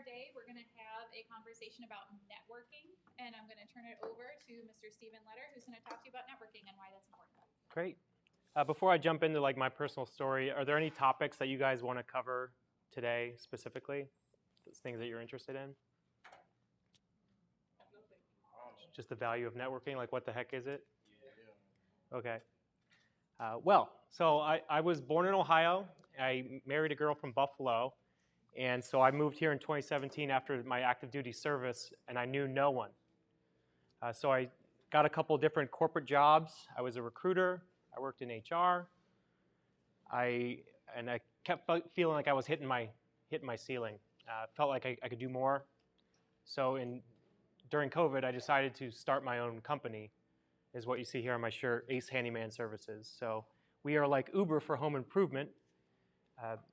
our day, we're going to have a conversation about networking, and I'm going to turn it over to Mr. Stephen Lutter, who's going to talk to you about networking and why that's important. Great. Before I jump into my personal story, are there any topics that you guys want to cover today specifically? Those things that you're interested in? Just the value of networking, like what the heck is it? Yeah. Okay. So I was born in Ohio. I married a girl from Buffalo. And so I moved here in 2017 after my active duty service, and I knew no one. So I got a couple different corporate jobs. I was a recruiter. I worked in HR. I kept feeling like I was hitting my ceiling. Felt like I could do more. So during COVID, I decided to start my own company, is what you see here on my shirt, Ace Handyman Services. So we are like Uber for home improvement.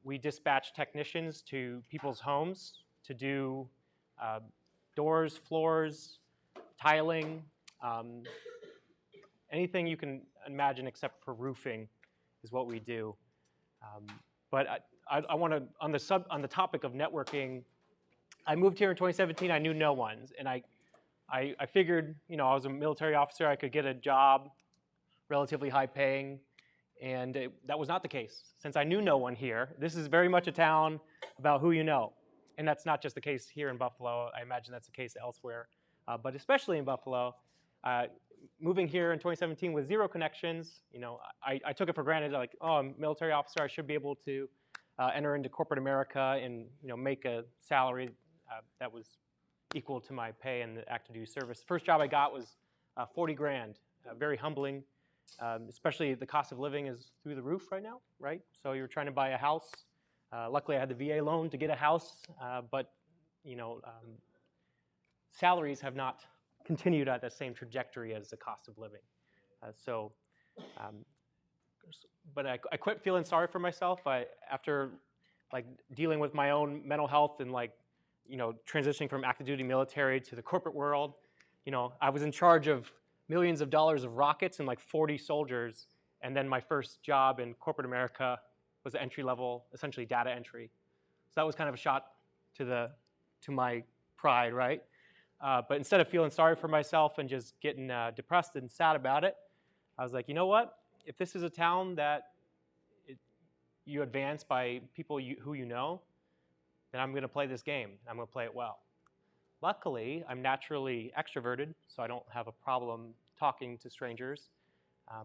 We dispatch technicians to people's homes to do doors, floors, tiling, anything you can imagine except for roofing is what we do. But I want to, on the topic of networking, I moved here in 2017. I knew no one, and I figured, I was a military officer. I could get a job, relatively high paying. And that was not the case. Since I knew no one here, this is very much a town about who you know. And that's not just the case here in Buffalo. I imagine that's the case elsewhere. But especially in Buffalo, moving here in 2017 with zero connections, I took it for granted, like, oh, I'm a military officer. I should be able to enter into corporate America and make a salary that was equal to my pay in the active duty service. The first job I got was 40 grand, very humbling. Especially the cost of living is through the roof right now, right? So you're trying to buy a house. Luckily, I had the VA loan to get a house, but salaries have not continued at the same trajectory as the cost of living. But I quit feeling sorry for myself. After dealing with my own mental health and transitioning from active duty military to the corporate world, I was in charge of millions of dollars of rockets and 40 soldiers, and then my first job in corporate America was entry level, essentially data entry. So that was kind of a shot to my pride, right? But instead of feeling sorry for myself and just getting depressed and sad about it, I was like, you know what? If this is a town that you advance by people who you know, then I'm going to play this game. I'm going to play it well. Luckily, I'm naturally extroverted, so I don't have a problem talking to strangers.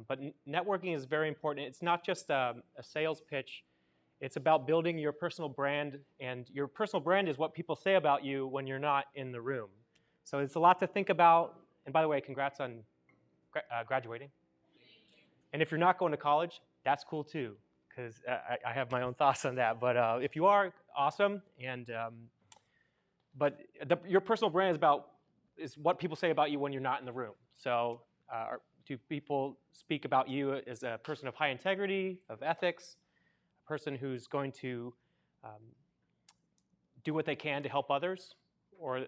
But networking is very important. It's not just a sales pitch. It's about building your personal brand, and your personal brand is what people say about you when you're not in the room. So it's a lot to think about. And by the way, congrats on graduating. And if you're not going to college, that's cool too, because I have my own thoughts on that. But if you are, awesome. And But your personal brand is what people say about you when you're not in the room. So do people speak about you as a person of high integrity, of ethics, a person who's going to do what they can to help others? Or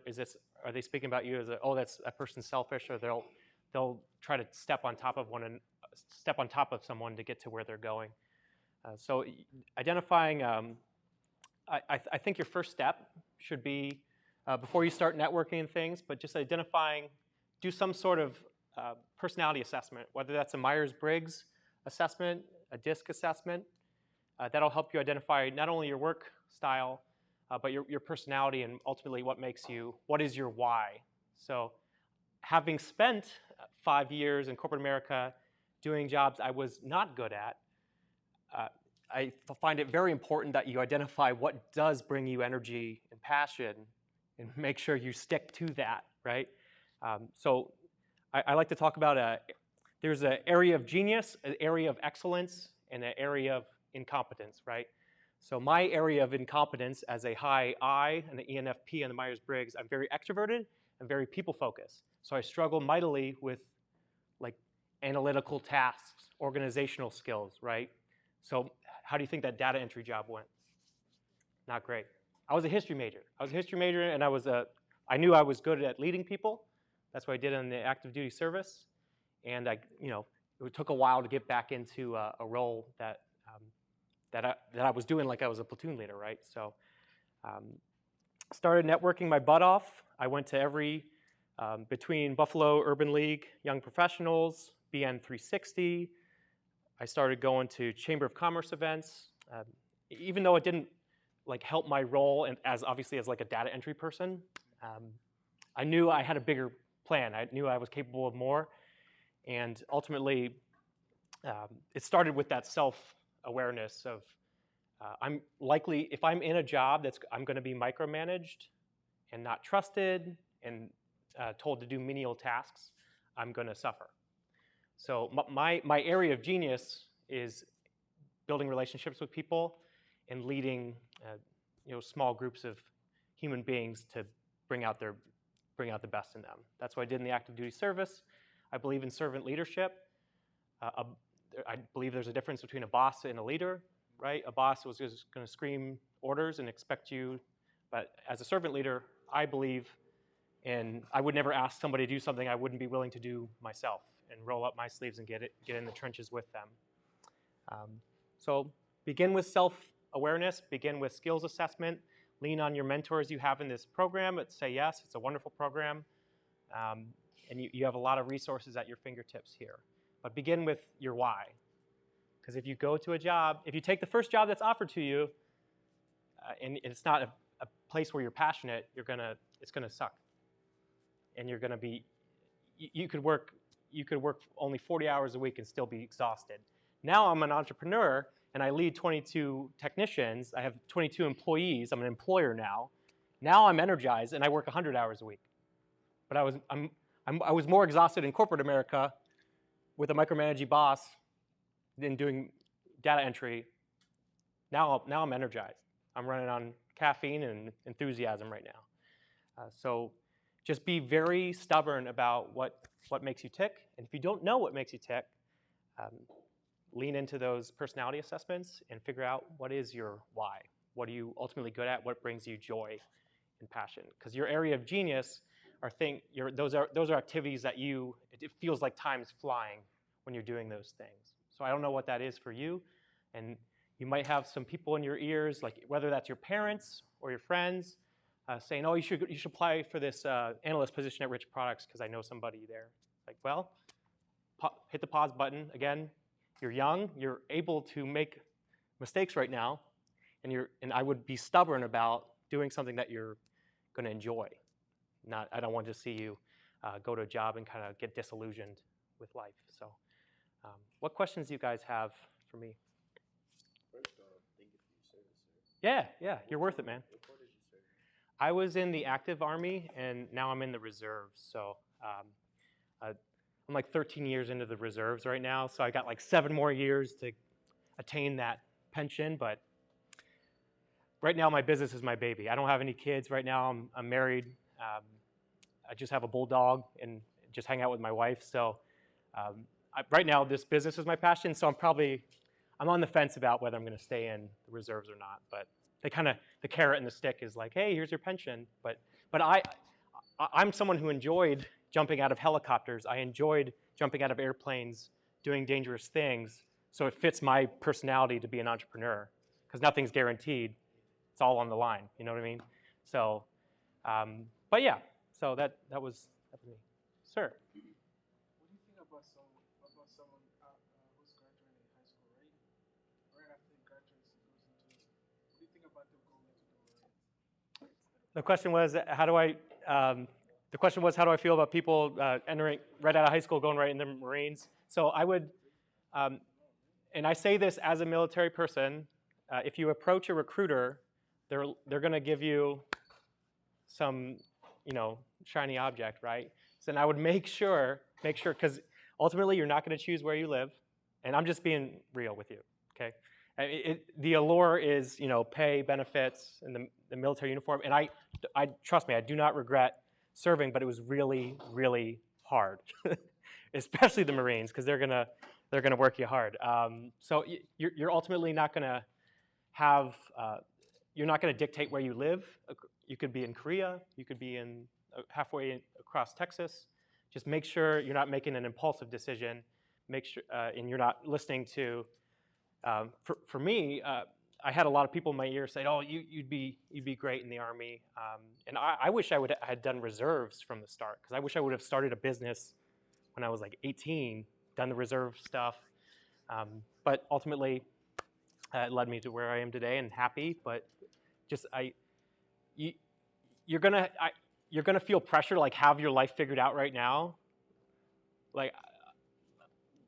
are they speaking about you as that's a person's selfish, or they'll try to step on top of someone to get to where they're going? So identifying, I think your first step should be, before you start networking and things, but just do some sort of personality assessment, whether that's a Myers-Briggs assessment, a DISC assessment. That'll help you identify not only your work style, but your personality and ultimately what is your why. So having spent 5 years in corporate America doing jobs I was not good at, I find it very important that you identify what does bring you energy and passion, and make sure you stick to that, right? So I like to talk about there's an area of genius, an area of excellence, and an area of incompetence, right? So my area of incompetence as a high I and the ENFP and the Myers-Briggs, I'm very extroverted and very people-focused. So I struggle mightily with analytical tasks, organizational skills, right? So how do you think that data entry job went? Not great. I was a history major. And I knew I was good at leading people. That's what I did in the active duty service. And it took a while to get back into a role that I was doing like I was a platoon leader, right? So Started networking my butt off. I went to every, between Buffalo Urban League Young Professionals, BN 360. I started going to Chamber of Commerce events. Even though it didn't like help my role and as obviously as like a data entry person, I knew I had a bigger plan. I knew I was capable of more. And ultimately, it started with that self-awareness of I'm likely, if I'm in a job I'm going to be micromanaged and not trusted and told to do menial tasks, I'm going to suffer. So my area of genius is building relationships with people and leading small groups of human beings to bring out the best in them. That's what I did in the active duty service. I believe in servant leadership. I believe there's a difference between a boss and a leader, right? A boss was just going to scream orders and expect you, but as a servant leader, I believe in, I would never ask somebody to do something I wouldn't be willing to do myself and roll up my sleeves and get in the trenches with them. So begin with self-awareness, begin with skills assessment, lean on your mentors you have in this program. Say yes, it's a wonderful program. And you have a lot of resources at your fingertips here. But begin with your why. Because if you go to a job, if you take the first job that's offered to you, and it's not a place where you're passionate, it's gonna suck. And you're gonna be, you could work only 40 hours a week and still be exhausted. Now I'm an entrepreneur and I lead 22 technicians. I have 22 employees. I'm an employer now. Now I'm energized and I work 100 hours a week. But I was more exhausted in corporate America with a micromanaging boss than doing data entry. Now I'm energized. I'm running on caffeine and enthusiasm right now. So just be very stubborn about what makes you tick. And if you don't know what makes you tick, lean into those personality assessments and figure out what is your why. What are you ultimately good at? What brings you joy and passion? Because your area of genius those are activities that it feels like time's flying when you're doing those things. So I don't know what that is for you, and you might have some people in your ears, like whether that's your parents or your friends, saying, "Oh, you should apply for this analyst position at Rich Products because I know somebody there." Like, well, hit the pause button again. You're young, you're able to make mistakes right now, and I would be stubborn about doing something that you're going to enjoy. I don't want to see you go to a job and kind of get disillusioned with life. So what questions do you guys have for me? First off, thank you for your service, sir. Yeah, you're worth it, man. What part did you serve? I was in the active Army, and now I'm in the reserves. So I'm like 13 years into the reserves right now, so I got like 7 more years to attain that pension, but right now my business is my baby. I don't have any kids right now. I'm married. I just have a bulldog and just hang out with my wife. So right now this business is my passion, so I'm on the fence about whether I'm going to stay in the reserves or not. But the carrot and the stick is like, hey, here's your pension. But I'm someone who enjoyed jumping out of helicopters. I enjoyed jumping out of airplanes, doing dangerous things. So it fits my personality to be an entrepreneur because nothing's guaranteed. It's all on the line. You know what I mean? So, but yeah. So that was me, sir. What do you think about someone who's graduating high school, right after he graduates, he goes into. What do you think about them going into the Marines? The question was how do I feel about people entering right out of high school, going right in the Marines? So I would, and I say this as a military person, if you approach a recruiter, they're going to give you some, shiny object, right? So then I would make sure, because ultimately you're not going to choose where you live, and I'm just being real with you, okay? The allure is, pay, benefits, and the military uniform, and I trust me, I do not regret serving, but it was really, really hard, especially the Marines, because they're gonna work you hard. So you're ultimately not gonna have, you're not gonna dictate where you live. You could be in Korea, you could be in halfway across Texas. Just make sure you're not making an impulsive decision. Make sure, and you're not listening to. For me, I had a lot of people in my ear saying, "Oh, you'd be great in the Army," and I wish I had done reserves from the start, because I wish I would have started a business when I was like 18, done the reserve stuff. But ultimately, it led me to where I am today, and happy. But just you're gonna feel pressure to like have your life figured out right now. Like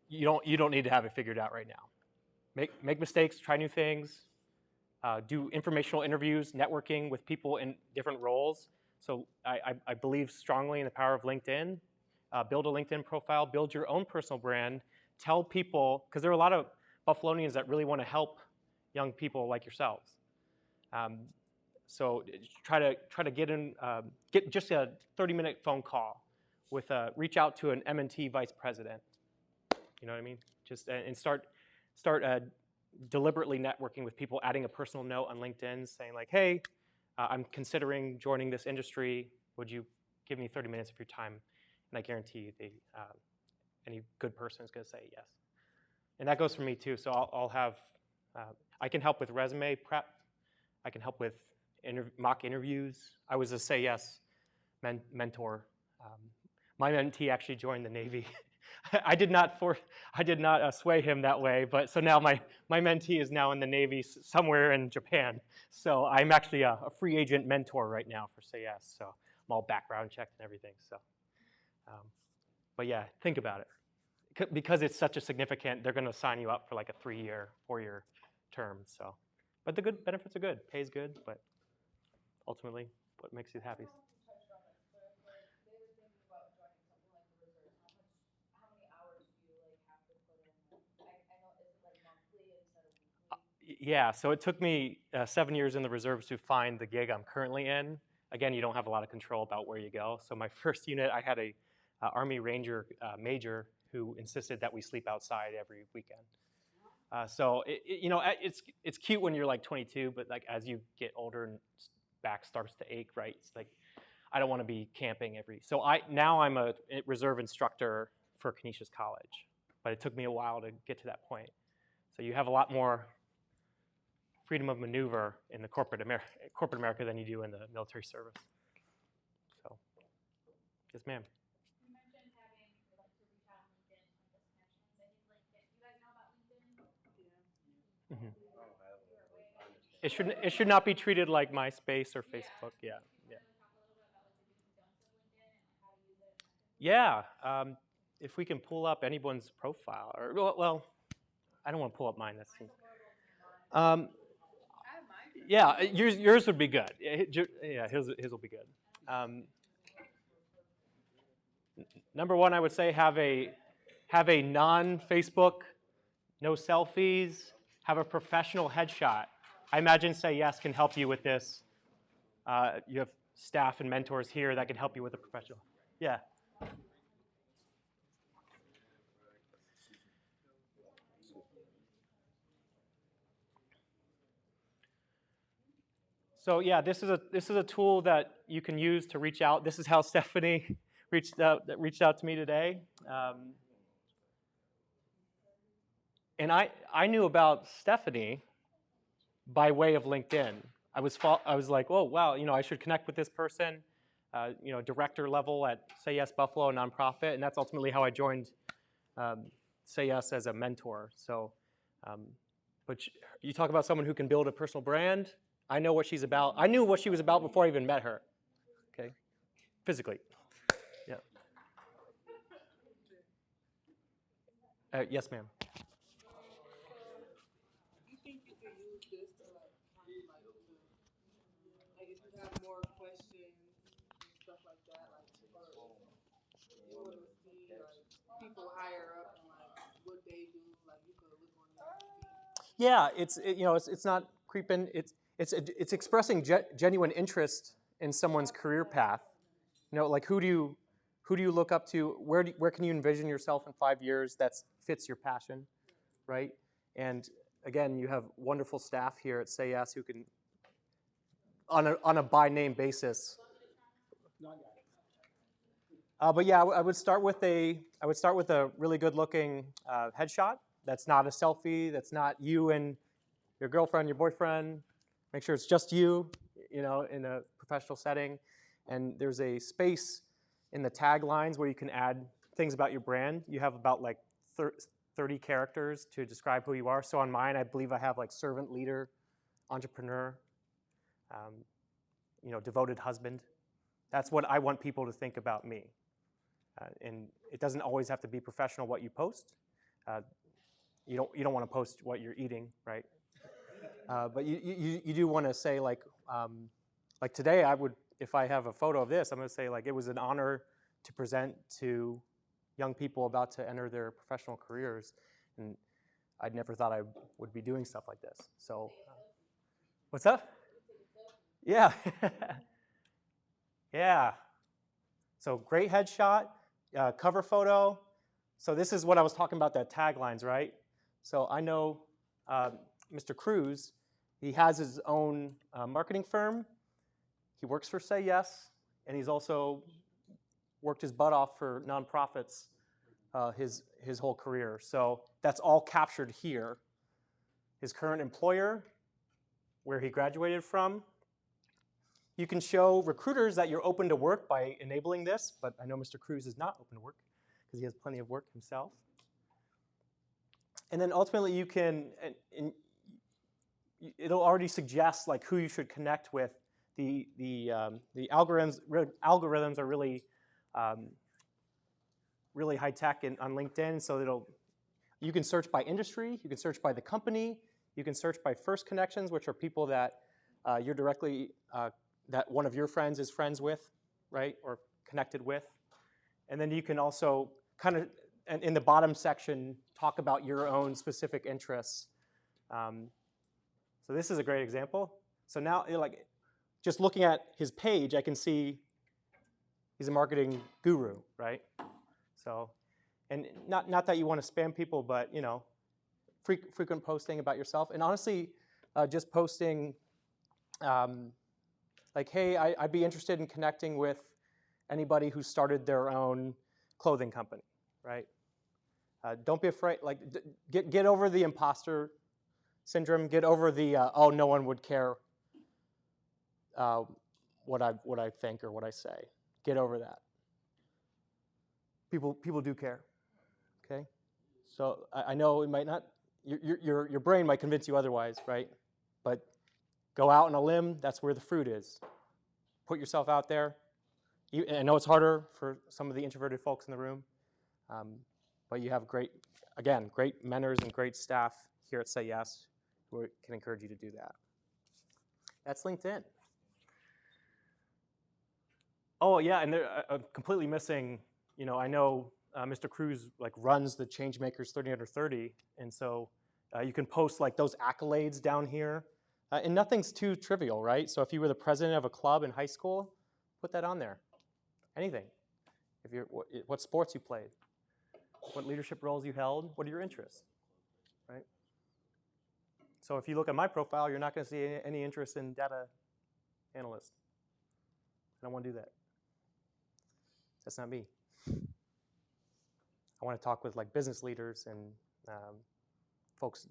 you don't need to have it figured out right now. Make mistakes, try new things, do informational interviews, networking with people in different roles. So I believe strongly in the power of LinkedIn. Build a LinkedIn profile, build your own personal brand, tell people, because there are a lot of Buffalonians that really want to help young people like yourselves. So try to get just a 30-minute phone call with reach out to an M&T vice president. You know what I mean? Just and start deliberately networking with people, adding a personal note on LinkedIn saying like, hey, I'm considering joining this industry. Would you give me 30 minutes of your time? And I guarantee you, any good person is going to say yes. And that goes for me too. So I'll have, I can help with resume prep. I can help with mock interviews. I was a Say Yes mentor. My mentee actually joined the Navy. I did not sway him that way, but so now my mentee is now in the Navy somewhere in Japan. So I'm actually a free agent mentor right now for Say Yes. So I'm all background checked and everything. So, but yeah, think about it. Because it's such a significant, they're going to sign you up for like a 3-year, 4-year term. So, but the good benefits are good. Pay's good, but ultimately, what makes you happy? Yeah, so it took me 7 years in the reserves to find the gig I'm currently in. Again, you don't have a lot of control about where you go. So my first unit, I had a Army Ranger major who insisted that we sleep outside every weekend. So it's cute when you're like 22, but like as you get older and back starts to ache, right? It's like I don't want to be camping every. So now I'm a reserve instructor for Canisius College, but it took me a while to get to that point. So you have a lot more freedom of maneuver in the corporate America than you do in the military service. So, yes, ma'am. You mentioned having to reach out on LinkedIn and just connections. I think LinkedIn. You guys know about LinkedIn? Mm-hmm. It should not be treated like MySpace or Facebook. Yeah. Yeah. If we can pull up anyone's profile, or well, I don't want to pull up mine. Yeah, yours would be good. Yeah, his will be good. Number one, I would say have a non-Facebook, no selfies, have a professional headshot. I imagine Say Yes can help you with this. You have staff and mentors here that can help you with a professional. Yeah. So yeah, this is a tool that you can use to reach out. This is how Stephanie reached out to me today. And I knew about Stephanie by way of LinkedIn. I was like, oh wow, I should connect with this person, director level at Say Yes Buffalo, a nonprofit, and that's ultimately how I joined Say Yes as a mentor. So, but you talk about someone who can build a personal brand. I know what she's about. I knew what she was about before I even met her. Okay, physically. Yeah. Yes, ma'am. You think you could use this to kind of if you have more questions and stuff like that, you want to see people higher up and what they do, you could look on there and see. Yeah, it's not creeping. It's expressing genuine interest in someone's career path. Like who do you look up to? Where can you envision yourself in 5 years that fits your passion, right? And again, you have wonderful staff here at Say Yes who can, on a by name basis. But yeah, I would start with a really good looking headshot. That's not a selfie. That's not you in your girlfriend, your boyfriend. Make sure it's just you, in a professional setting. And there's a space in the taglines where you can add things about your brand. You have about like 30 characters to describe who you are. So on mine, I believe I have like servant leader, entrepreneur, devoted husband. That's what I want people to think about me. And it doesn't always have to be professional what you post. You don't want to post what you're eating, right? But you do want to say like today I would, if I have a photo of this, I'm going to say like it was an honor to present to young people about to enter their professional careers, and I'd never thought I would be doing stuff like this. So, what's up? Yeah, yeah. So great headshot, cover photo. So this is what I was talking about, that taglines, right? So I know Mr. Cruz, he has his own marketing firm. He works for Say Yes, and he's also worked his butt off for nonprofits his whole career. So that's all captured here. His current employer, where he graduated from. You can show recruiters that you're open to work by enabling this, but I know Mr. Cruz is not open to work because he has plenty of work himself. And then ultimately you can, it'll already suggest like who you should connect with. The algorithms are really really high tech on LinkedIn, so you can search by industry, you can search by the company, you can search by first connections, which are people that you're directly that one of your friends is friends with, right, or connected with. And then you can also kind of, in the bottom section, talk about your own specific interests. So this is a great example. So now, like, just looking at his page, I can see he's a marketing guru, right? So, and not that you want to spam people, but frequent posting about yourself, and honestly, just posting. Like, hey, I'd be interested in connecting with anybody who started their own clothing company, right? Don't be afraid. Like, get over the imposter syndrome. Get over the oh, no one would care what I think or what I say. Get over that. People do care. Okay, so I know it might not. Your brain might convince you otherwise, right? But go out on a limb. That's where the fruit is. Put yourself out there. I know it's harder for some of the introverted folks in the room, but you have great mentors and great staff here at Say Yes who can encourage you to do that. That's LinkedIn. Oh yeah, and I'm completely missing. I know Mr. Cruz like runs the Changemakers 30 Under 30, and so you can post like those accolades down here. And nothing's too trivial, right? So if you were the president of a club in high school, put that on there. Anything. If what sports you played, what leadership roles you held, what are your interests, right? So if you look at my profile, you're not going to see any interest in data analyst. I don't want to do that. That's not me. I want to talk with like business leaders and folks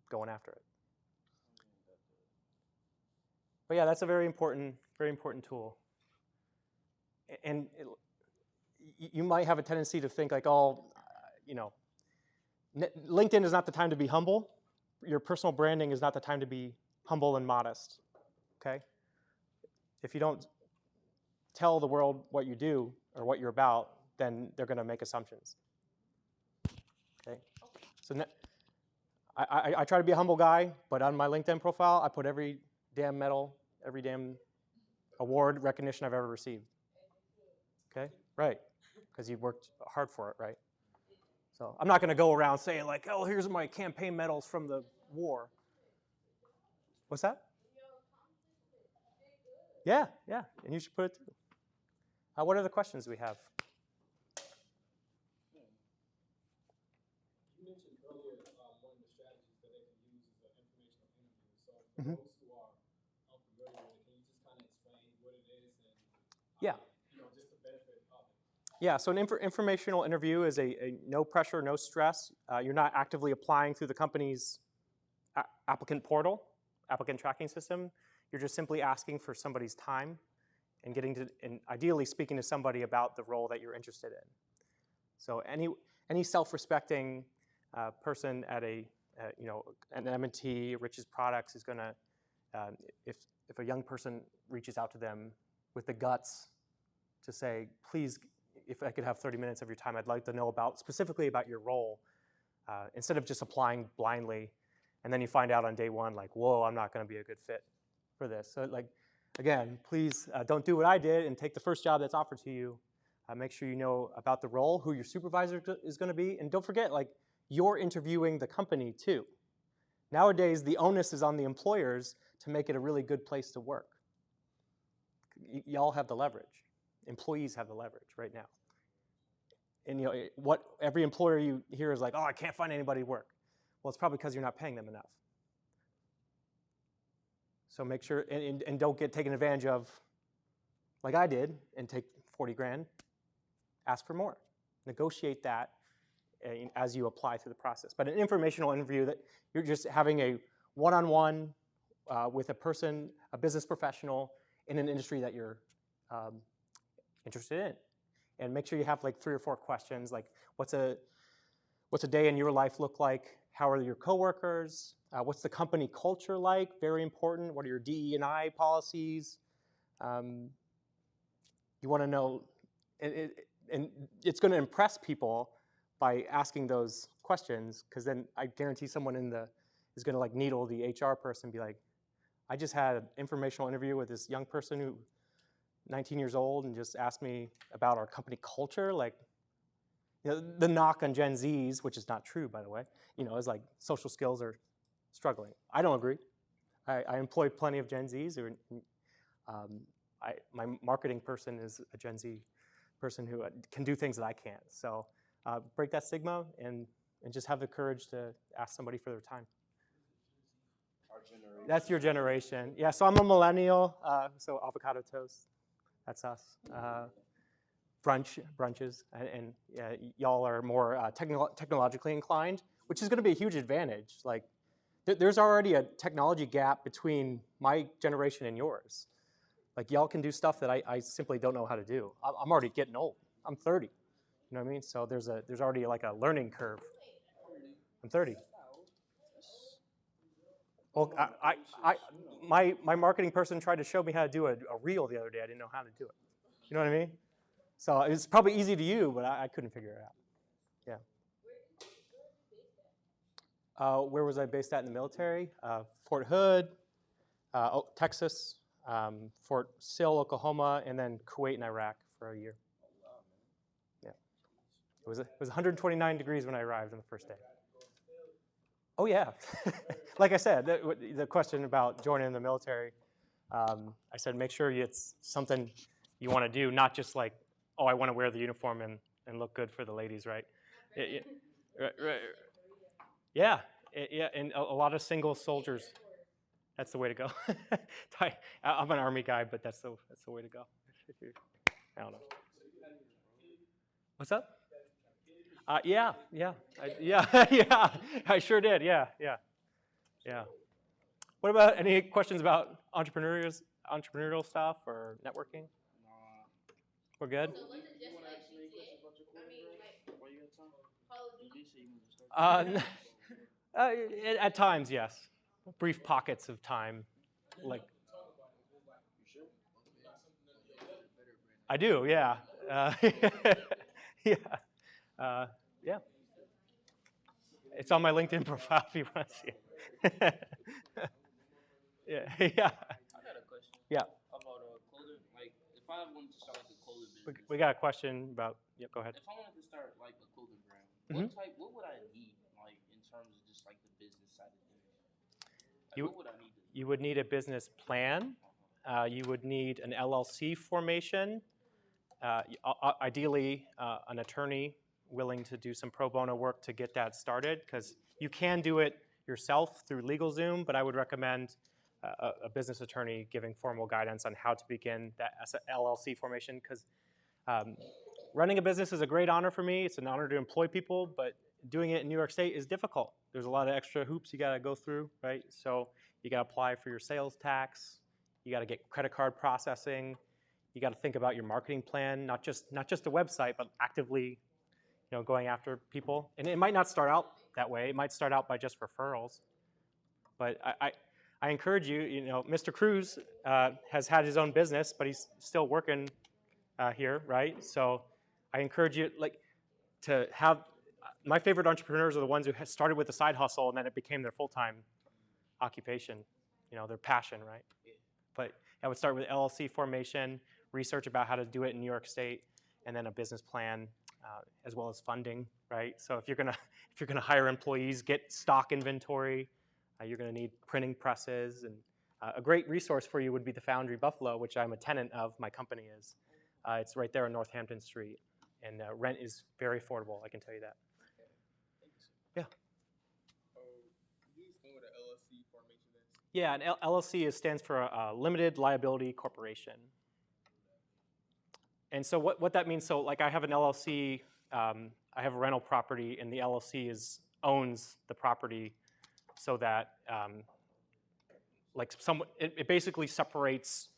going after it. But yeah, that's a very important tool. And you might have a tendency to think like, oh, LinkedIn is not the time to be humble. Your personal branding is not the time to be humble and modest, okay? If you don't tell the world what you do or what you're about, then they're going to make assumptions, okay? So I try to be a humble guy, but on my LinkedIn profile, I put every damn medal, every damn award recognition I've ever received. Okay, right, because you worked hard for it, right? So I'm not going to go around saying like, oh, here's my campaign medals from the war. What's that? Yeah, and you should put it too. What other questions do we have? You mentioned earlier one of the strategies that they can use is an informational interview. So for those who are unfamiliar with it, can you just kind of explain what it is and just the benefit of it? Yeah, so an informational interview is a no pressure, no stress. You're not actively applying through the company's applicant portal, applicant tracking system. You're just simply asking for somebody's time and and ideally speaking to somebody about the role that you're interested in. So any self-respecting person at an M&T, Rich's Products is gonna, if a young person reaches out to them with the guts to say, please, if I could have 30 minutes of your time, I'd like to know specifically about your role, instead of just applying blindly, and then you find out on day one, like, whoa, I'm not gonna be a good fit for this. So like, again, please don't do what I did and take the first job that's offered to you. Make sure you know about the role, who your supervisor is gonna be, and don't forget, like, you're interviewing the company too. Nowadays, the onus is on the employers to make it a really good place to work. Y'all have the leverage. Employees have the leverage right now. And what every employer you hear is like, oh, I can't find anybody to work. Well, it's probably because you're not paying them enough. So make sure, and don't get taken advantage of like I did and take 40 grand. Ask for more. Negotiate that as you apply through the process. But an informational interview, that you're just having a one-on-one with a person, a business professional in an industry that you're interested in. And make sure you have like 3 or 4 questions, like what's a day in your life look like? How are your coworkers? What's the company culture like? Very important. What are your DE&I policies? You want to know, and it's going to impress people by asking those questions, because then I guarantee someone is going to like needle the HR person and be like, I just had an informational interview with this young person who 19 years old and just asked me about our company culture. Like, the knock on Gen Zs, which is not true, by the way, is like social skills are struggling. I don't agree. I employ plenty of Gen Zs. My marketing person is a Gen Z person who can do things that I can't. So break that stigma and just have the courage to ask somebody for their time. Our generation. That's your generation. Yeah, so I'm a millennial, so avocado toast, that's us. Brunches, and y'all are more technologically inclined, which is gonna be a huge advantage. Like, there's already a technology gap between my generation and yours. Like, y'all can do stuff that I simply don't know how to do. I'm already getting old. I'm 30, you know what I mean? So there's already like a learning curve. I'm 30. Well, my marketing person tried to show me how to do a reel the other day. I didn't know how to do it. You know what I mean? So it's probably easy to you, but I couldn't figure it out. Yeah. Where was I based at in the military? Fort Hood, Texas, Fort Sill, Oklahoma, and then Kuwait and Iraq for a year. Yeah. It was 129 degrees when I arrived on the first day. Oh yeah. Like I said, the question about joining the military, I said make sure it's something you want to do, not just like, oh, I want to wear the uniform and look good for the ladies, right? Right. Yeah, and a lot of single soldiers. That's the way to go. I'm an Army guy, but that's the way to go. I don't know. What's up? Yeah. Yeah. I sure did. Yeah. What about any questions about entrepreneurial stuff or networking? We're good. So was it just like GTA? I mean, like, why you got time? At times, yes. Brief pockets of time, like. You sure? I do, yeah. Yeah. It's on my LinkedIn profile if you want to see it. Yeah. I got a question. Yeah. About clothing. Like, if I wanted to start like a clothing business. We got a question about. Yeah, go ahead. If I wanted to start like a clothing brand, what would I need, like, in terms of just like the business side of things? Like, what would I need? You would need a business plan. You would need an LLC formation. Ideally, an attorney willing to do some pro bono work to get that started, because you can do it yourself through LegalZoom, but I would recommend a business attorney giving formal guidance on how to begin that LLC formation, because running a business is a great honor for me. It's an honor to employ people, but doing it in New York State is difficult. There's a lot of extra hoops you got to go through, right? So you got to apply for your sales tax. You got to get credit card processing. You got to think about your marketing plan, not just the website, but actively, going after people. And it might not start out that way. It might start out by just referrals. But I encourage you. Mr. Cruz has had his own business, but he's still working here, right? So I encourage you, to have. My favorite entrepreneurs are the ones who started with a side hustle and then it became their full-time occupation, their passion, right? But I would start with LLC formation, research about how to do it in New York State, and then a business plan, as well as funding, right? So if you're gonna hire employees, get stock inventory. You're gonna need printing presses, and a great resource for you would be the Foundry Buffalo, which I'm a tenant of. My company is. It's right there on Northampton Street, and rent is very affordable. I can tell you that. Yeah. Can you explain what an LLC formation is? Yeah, an LLC stands for a limited liability corporation. And so what that means, so like I have an LLC, I have a rental property, and the LLC owns the property, so that it basically separates,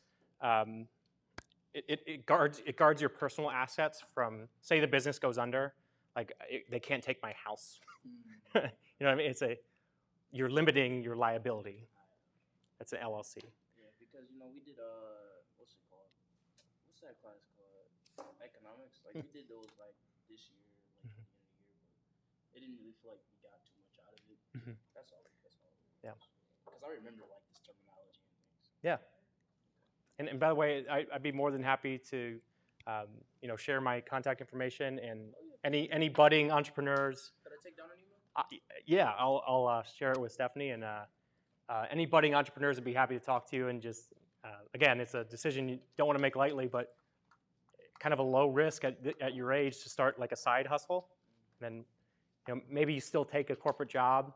it guards your personal assets from, say the business goes under, they can't take my house. You know what I mean? You're limiting your liability. That's an LLC. Yeah, because we did what's it called? What's that class called? Economics. We did those this year, at the end of the year, but it didn't really feel like we got too much out of it. Mm-hmm. That's all. Yeah. Because I remember this terminology and things. Yeah. And by the way, I'd be more than happy to share my contact information, and any budding entrepreneurs. Could I take down an email? Yeah, I'll share it with Stephanie, and any budding entrepreneurs would be happy to talk to you. And just again, it's a decision you don't want to make lightly, but kind of a low risk at your age to start a side hustle. And then maybe you still take a corporate job.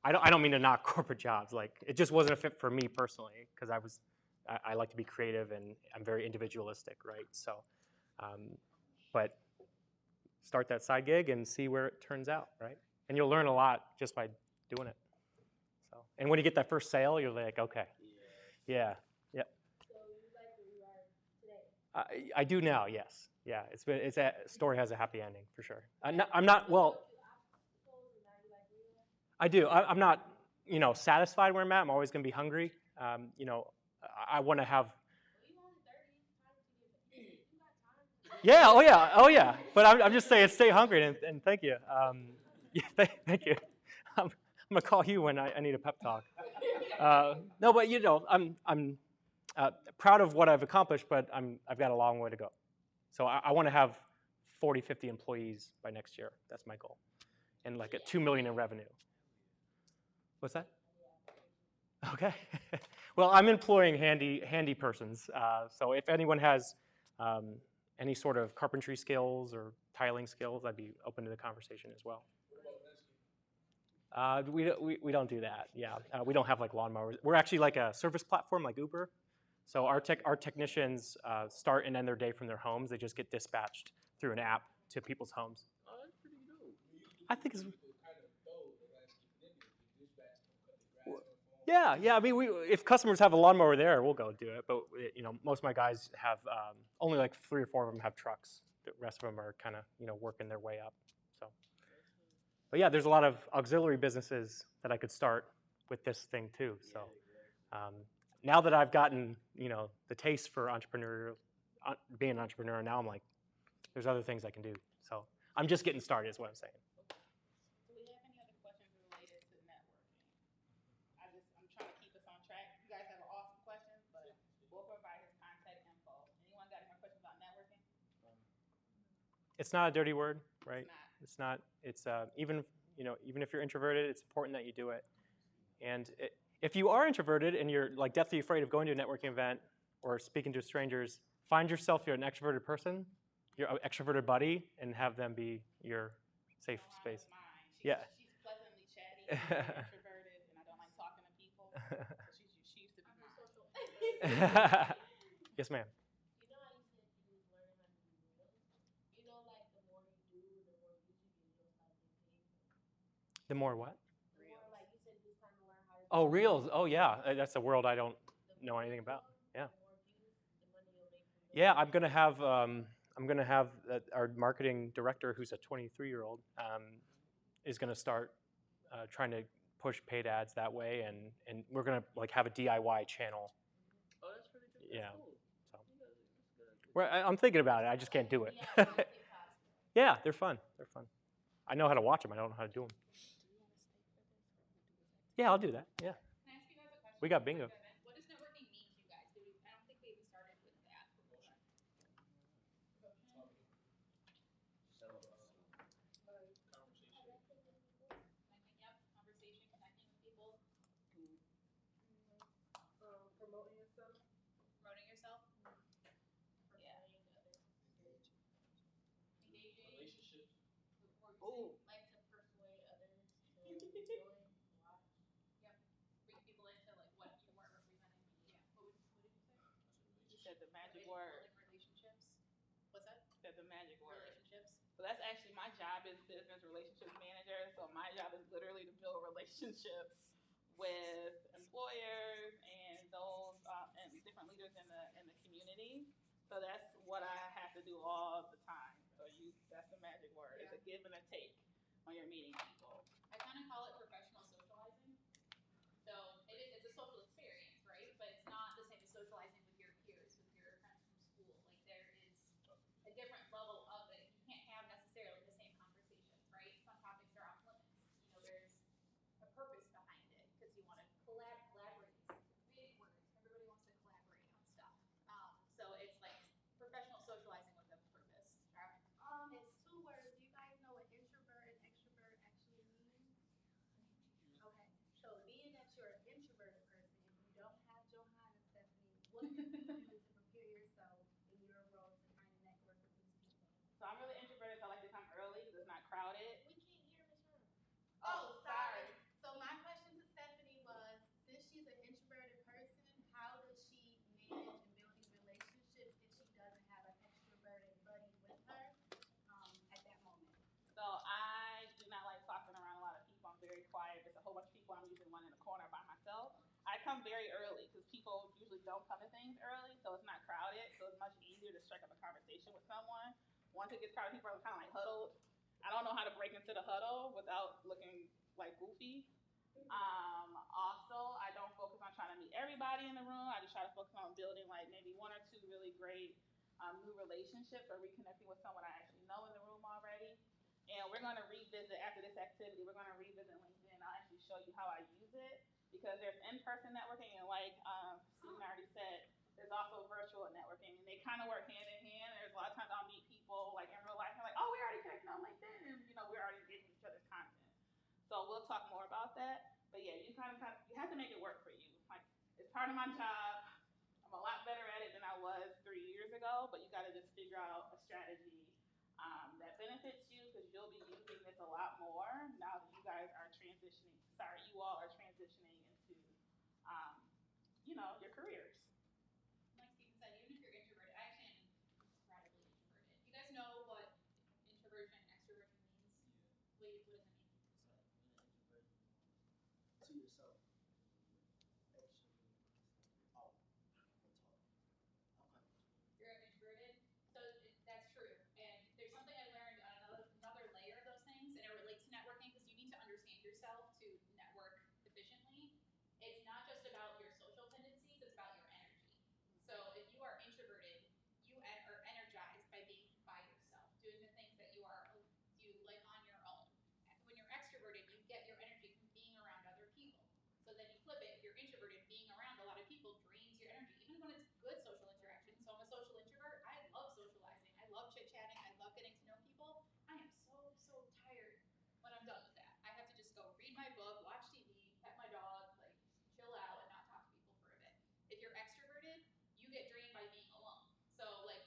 I don't mean to knock corporate jobs. It just wasn't a fit for me personally, because I like to be creative and I'm very individualistic, right? So, but start that side gig and see where it turns out, right? And you'll learn a lot just by doing it. So, and when you get that first sale, you're like, okay, yeah. So you like where you are today? I do now, yes. Yeah, story has a happy ending for sure. I'm not well. I do. I'm not, satisfied where I'm at. I'm always going to be hungry. I want to have. Yeah. Oh yeah. But I'm just saying, stay hungry and thank you. Thank you. I'm gonna call you when I need a pep talk. No, but I'm proud of what I've accomplished, but I've got a long way to go. So I want to have 40, 50 employees by next year. That's my goal, and a $2 million in revenue. What's that? Okay. Well, I'm employing handy persons. So if anyone has any sort of carpentry skills or tiling skills, I'd be open to the conversation as well. We don't do that. Yeah, we don't have lawnmowers. We're actually a service platform like Uber. So our technicians start and end their day from their homes. They just get dispatched through an app to people's homes. Oh, that's pretty dope. I think it's. Yeah. I mean, if customers have a lawnmower there, we'll go do it. But most of my guys have only 3 or 4 of them have trucks. The rest of them are kind of working their way up. So, but yeah, there's a lot of auxiliary businesses that I could start with this thing too. So now that I've gotten the taste for being an entrepreneur, now I'm there's other things I can do. So I'm just getting started, is what I'm saying. Do we have any other questions related to networking? I'm trying to keep us on track. You guys have awesome questions, but we'll provide his contact info. Anyone got any more questions about networking? It's not a dirty word, right? It's not. It's even if you're introverted, it's important that you do it. And if you are introverted and you're deathly afraid of going to a networking event or speaking to strangers, find yourself you're an extroverted person, your extroverted buddy, and have them be your safe space. Yeah. She's pleasantly chatty, and introverted, and I don't like talking to people. So she used to be mine. Yes, ma'am. You know how you said you was learning how to do nails? The more you do, the more you should get your The more what? The more, like you said, just trying to learn how to. Oh, reels. Oh, yeah. That's a world I don't know anything about. Yeah. The more views, the money you'll make from Yeah, I'm gonna have our marketing director, who's a 23-year-old, is gonna start trying to push paid ads that way, and we're gonna like have a DIY channel. Oh, that's pretty good. Yeah. That's cool. So Yeah, that's good. I'm thinking about it. I just can't do it. Yeah, they're fun. They're fun. I know how to watch them. I don't know how to do them. Yeah, I'll do that. Yeah. Can I ask you guys a question? We got bingo. What does networking mean to you guys? I don't think we even started with that. Promotion. Yep, conversation, connecting with people, Promoting yourself. promoting yourself. Yeah. Engaging. Relationships. Like to persuade others to join, watch. Yep. Bring people into like what you are representing. Yeah. What did you say? You said the magic word. Building relationships. What's that? Said the magic word. Relationships. So that's actually my job is business relationships manager. So my job is literally to build relationships with employers and those and different leaders in the community. So that's what I have to do all the time. So that's the magic word. Yeah. It's a give and a take when you're meeting people. I kind of call it professional socializing. So it's a social experience, right? But it's not the same as socializing with your peers, with your friends from school. Like there is a different level of it. You can't have necessarily the same conversations, right? Some topics are off limits. You know, there's a purpose behind it because you want to collaborate. Big words. Everybody wants to collaborate on stuff. So it's like professional socializing with a purpose. It's two words. Do you guys know what introvert and extrovert actually means? Okay. So being that you're an introverted person, if you don't have Johanna, Stephanie, what can you do to prepare yourself in your role to kind of network with these people? So I'm really introverted, so I like to come early because it's not crowded. We can't hear Michelle. Oh, sorry. So my question to Stephanie was, since she's an introverted person, how does she manage and build these relationships if she doesn't have an extroverted buddy with her at that moment? So I do not like talking around a lot of people. I'm very quiet. There's a whole bunch of people. I'm usually one in a corner by myself. I come very early because people usually don't come to things early, so it's not crowded. So it's much easier to strike up a conversation with someone. Once it gets crowded, people are kind of like huddled. I don't know how to break into the huddle without looking like goofy. Also, I don't focus on trying to meet everybody in the room. I just try to focus on building like maybe one or two really great new relationships or reconnecting with someone I actually know in the room already. And we're going to revisit, after this activity, we're going to revisit LinkedIn. I'll actually show you how I use it because there's in-person networking and like Stephen already said, there's also virtual networking and they kind of work hand in hand. There's a lot of times I'll meet people like in real life and like, oh, we already connected on LinkedIn and we're already engaging each other's content. So we'll talk more about that. But yeah, you you have to make it work for you. Like it's part of my job. I'm a lot better at it than I was 3 years ago, but you got to just figure out a strategy that benefits you because you'll be using this a lot more now that you guys are transitioning. Sorry, you all are transitioning into, your careers. Like Stephen said, even if you're introverted, I actually am incredibly introverted. You guys know what introversion and extroversion means? Yeah. What does it mean? To yourself. You're introverted, so that's true. And there's something I learned on another layer of those things, and it relates to networking because you need to understand yourself to network efficiently. It's not just about your social tendencies; it's about your energy. So if you are introverted, you are energized by being by yourself, doing the things that you like on your own. When you're extroverted, you get your energy from being around other people. So then you flip it, if you're introverted, being around a lot of people drains your energy, even when it's good social interaction. So I'm a social introvert. I love socializing. I love chit-chatting. I love getting to know people. I am so tired when I'm done with that. I have to just go read my book, watch TV, pet my dog, like chill out and not talk to people for a bit. If you're extroverted, you get drained by being alone. So like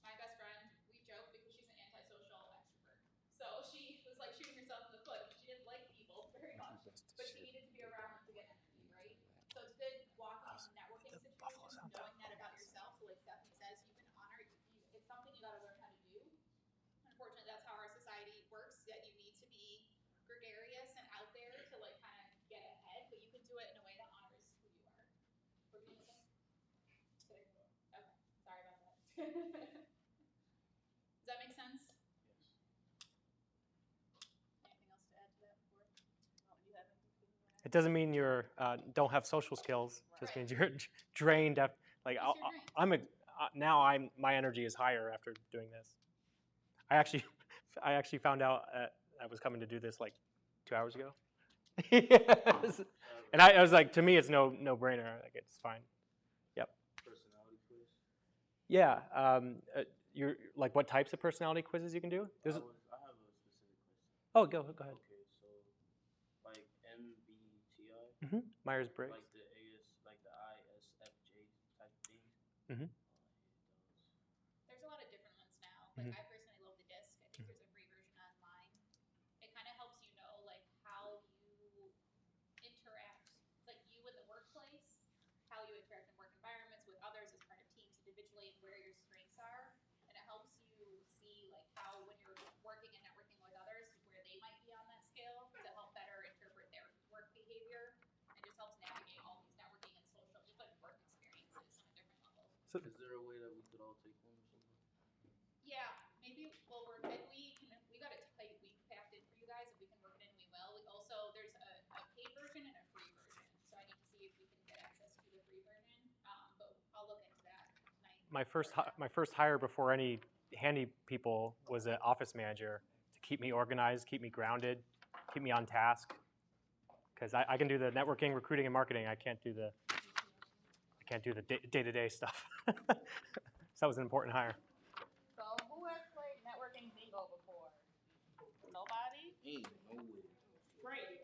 my best friend, we joke because she's an antisocial extrovert. So she was like shooting herself in the foot. She didn't like people very much, but she needed to be around them to get energy, right? So it's good walking into networking situations, knowing that about yourself. So like Stephanie says, you can honor, it's something you got to learn how to do. Unfortunately, that's how our society works, that you need to be gregarious and out Does that make sense? Yes. Anything else to add to that before? Oh, you have anything to add? It doesn't mean you're don't have social skills. It just Right. means you're drained. Like Yes, you're drained. my energy is higher after doing this. I actually found out I was coming to do this like 2 hours ago. Yes. And I was like, to me, it's no brainer. Like it's fine. Yep. Personality quiz. Yeah. You're like, what types of personality quizzes you can do? I have a specific question. Oh, go ahead. Okay, so like MBTI. Myers-Briggs. Like the like the ISFJ type thing. Mhm. There's a lot of different ones now. Like I personally love the disc. I think there's a free version online. It kind of helps you know like how you interact, like you in the workplace, how you interact in work environments with others as part of teams individually, and where your strengths are. And it helps you see like how when you're working and networking with others, where they might be on that scale to help better interpret their work behavior. And just helps navigate all these networking and social, just like work experiences on a different level. So, is there a way that we could all take one or something? Yeah, maybe. Well, we got a tight week packed in for you guys. If we can work it in, we will. We also there's a paid version and a free version, so I need to see if we can get access to the free version. But I'll look into that tonight. my first hire before any handy people was an office manager to keep me organized, keep me grounded, keep me on task. Because I can do the networking, recruiting, and marketing. I can't do the day-to-day stuff. So that was an important hire. So who has played networking bingo before? Nobody? Ain't no way. Great.